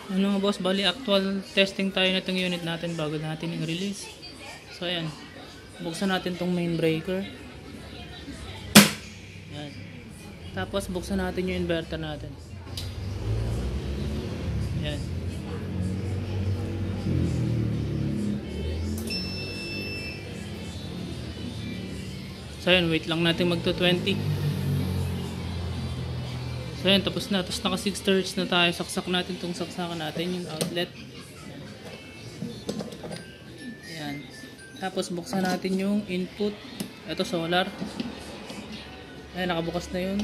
Ano mga boss, bali actual testing tayo na itong unit natin bago natin i-release. So ayan, buksan natin tong main breaker. Ayan. Tapos buksan natin yung inverter natin. Ayan. So ayan, wait lang natin magto 20. So ayan, tapos na. Tapos naka 6 Hz na tayo. Saksak natin itong saksakan natin, yung outlet. Ayan. Tapos buksan natin yung input. Ito solar. Ayan, nakabukas na yun.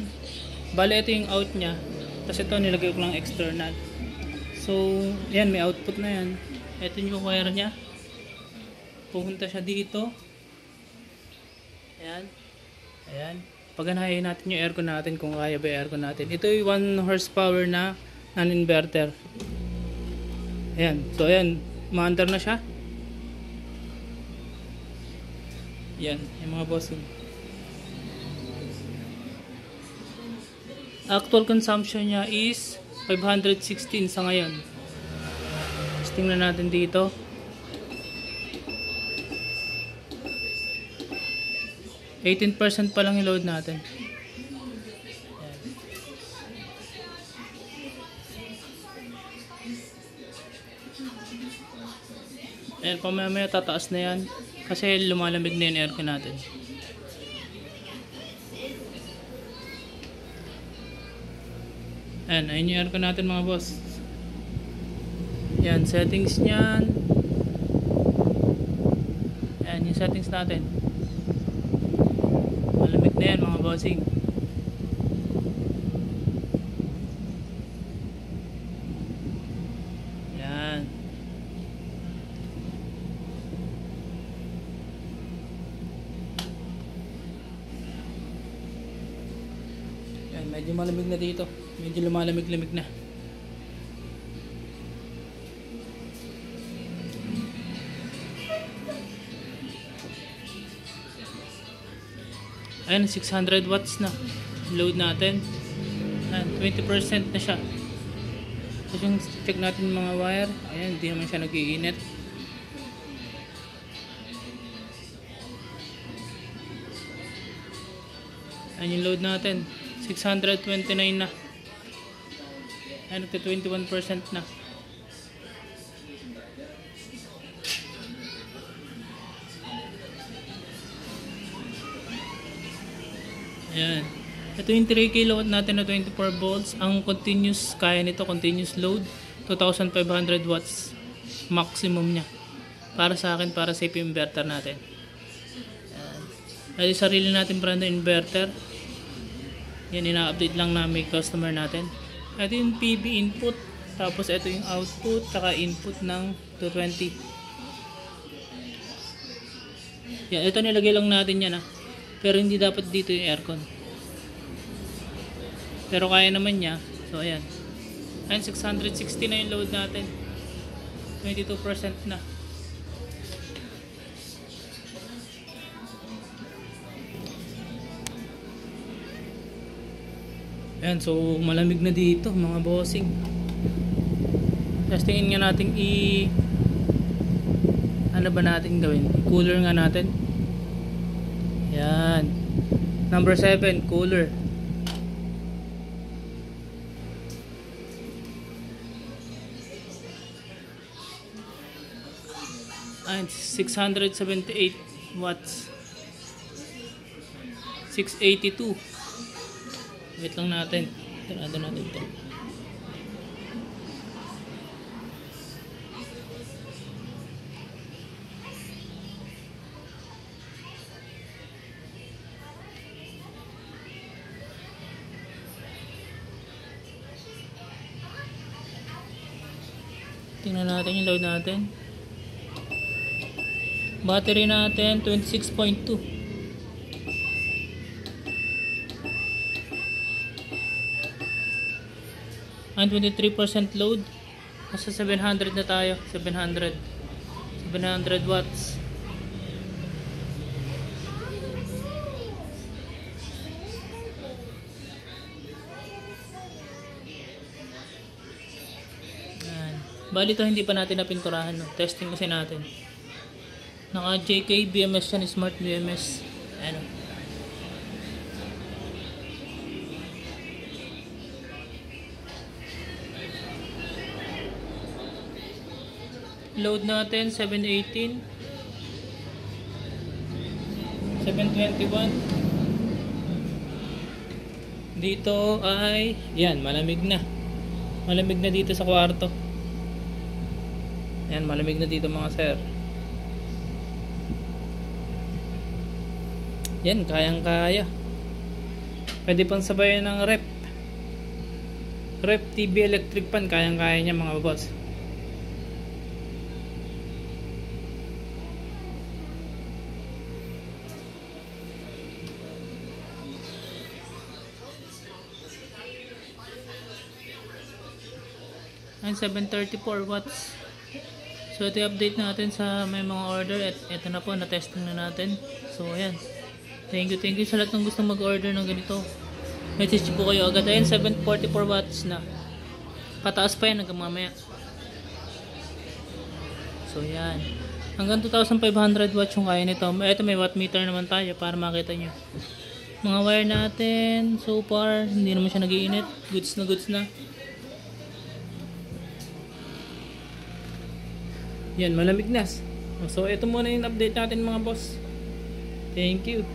Bale, ito yung out nya. Tapos ito, nilagay ko lang external. So, ayan, may output na yan. Ito yung wire nya. Pupunta siya dito. Ayan. Ayan. Paganahin natin yung aircon natin kung kaya ba yung aircon natin. Ito yung 1 horsepower na non-inverter. Ayan. So ayan, maandar na siya. Ayan, yung mga bossing. Actual consumption niya is 516 sa ngayon. Tapos tingnan natin dito. %18 pa lang yung load natin. Ayan, pamaya tataas na yan kasi lumalamig na yung aircon natin. Ayan, ayun yung aircon natin mga boss. Ayan, settings nyan. Ayan yung settings natin. Malamig na yan mga bossing. Yan. Yan, medyo malamig na dito. Medyo lumalamig-lamig na. Ayan, 600 watts na load natin. Ayan, 20% na siya. Tapos yung check natin yung mga wire. Ayan, hindi naman siya nag-iinit. Ayan yung load natin, 629 na. Ayan, nagka 21% na. Ayan. Ito yung 3 kW natin na 24 volts. Ang continuous, kaya nito continuous load 2,500 watts maximum nya. Para sa akin, para safe inverter natin. Ayan. Ito yung sarili natin brand na inverter. Yan, ina-update lang namin customer natin. Ito yung PV input. Tapos ito yung output, saka input ng 220. Yan, ito nilagay lang natin yan ha. Pero hindi dapat dito yung aircon. Pero kaya naman niya. So ayan. Ayan, 660 na yung load natin. 22% na. Ayan, so malamig na dito mga bossing. Testingin nga natin ano ba natin gawin? Cooler nga natin. Yan. Number 7, cooler. Ayan, 678 watts. 682. Wait lang natin. Ito natin ito. Tingnan natin yung load natin. Battery natin 26.2. And 23% load. Nasa 700 na tayo. 700 watts. Yan. Bali ito hindi pa natin napinturahan, no? Testing kasi natin. Naka JK BMS yan, Smart BMS. Ano? Load natin 718, 721. Dito ay yan, malamig na. Malamig na dito sa kwarto. Yan, malamig na dito mga sir. Yan, kayang-kaya. Pwede pang sabayan ng rep. Rep TV electric pan, kayang-kaya niya mga boss. Ay, 734 watts. So ito yung update natin sa may mga order at ito na po, na-testing na natin. So ayan, thank you sa lahat ng gusto mag-order ng ganito. Message po kayo agad. Ayan, 744 watts na. Pataas pa yan hanggang mamaya. So yan, hanggang 2,500 watts yung kaya nito. Ito may watt meter naman tayo para makita nyo mga wire natin. So far hindi naman siya nag-iinit. Goods na. Yan, malamig na. So ito muna yung update natin mga boss. Thank you.